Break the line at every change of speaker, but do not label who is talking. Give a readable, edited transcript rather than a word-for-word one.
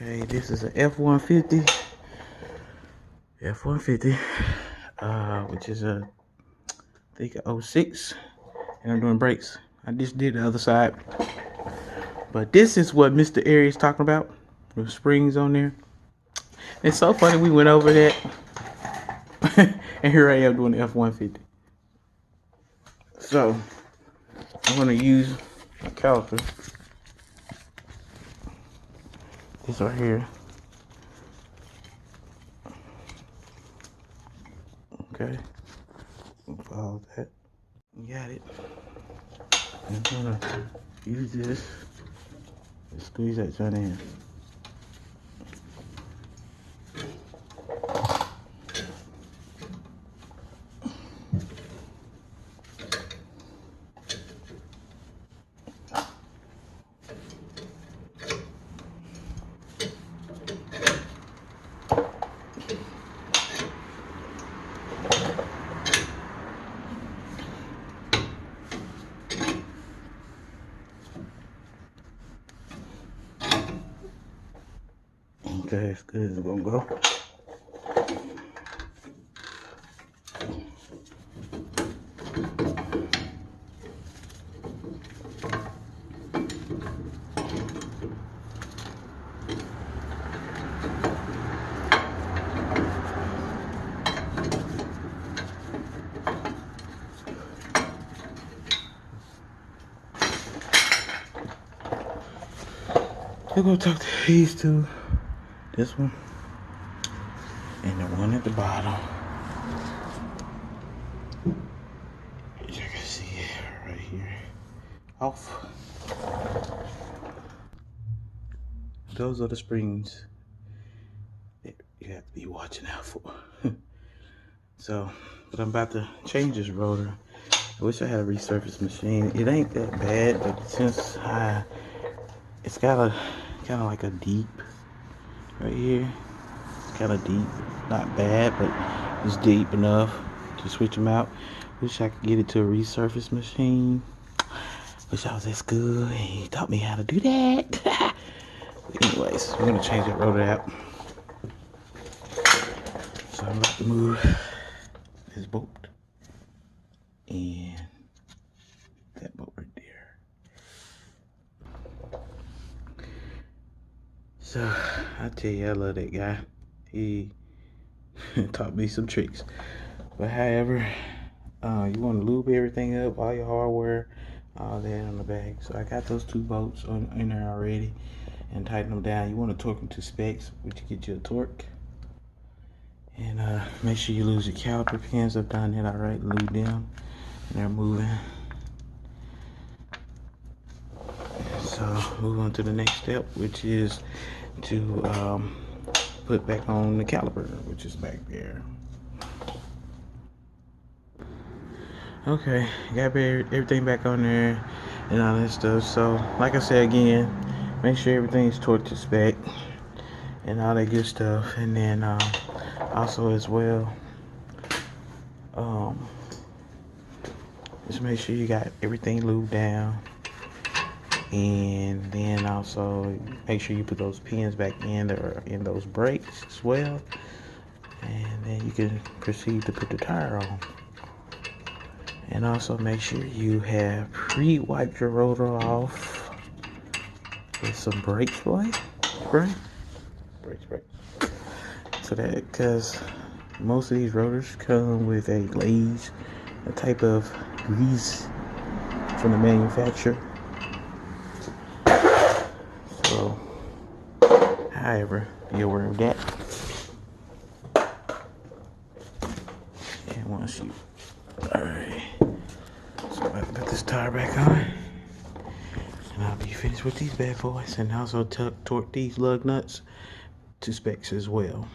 Okay, this is an F-150. F-150, which is a, I think, a 06. And I'm doing brakes. I just did the other side. But this is what Mr. Aries talking about. The springs on there. It's so funny we went over that. And here I am doing the F-150. So, I'm going to use a caliper. This right here. Okay. Follow that. Got it. I'm going to use this and squeeze that joint in. Okay, as good as it's gonna go. We're gonna talk to these two. This one and the one at the bottom. As you can see it right here. Off. Those are the springs that you have to be watching out for. So, but I'm about to change this rotor. I wish I had a resurface machine. It ain't that bad, but since it's got a kind of like a deep right here. It's kind of deep, not bad, but it's deep enough to switch them out. Wish I could get it to a resurface machine. Wish I was as good and he taught me how to do that. Anyways, we're gonna change that rotor out. So I'm about to move this bolt and that bolt right there. So I tell you, I love that guy. He taught me some tricks. But however, you want to lube everything up, all your hardware, all that on the back. So I got those two bolts in there already and tighten them down. You want to torque them to specs, which get you a torque. And make sure you lose your caliper pins up down there, alright, lube them. And they're moving. So move on to the next step, which is to put back on the caliper, which is back there. Okay, got everything back on there and all that stuff. So like I said again, make sure everything's torqued to spec and all that good stuff. And then also as well, just make sure you got everything lubed down. And then also make sure you put those pins back in there in those brakes as well. And then you can proceed to put the tire on. And also make sure you have pre-wiped your rotor off with some brake spray. Brake spray. So that, because most of these rotors come with a glaze, a type of grease from the manufacturer. So, however, be aware of that. And once you, alright. So I'm about to put this tire back on. And I'll be finished with these bad boys. And also torque these lug nuts to specs as well.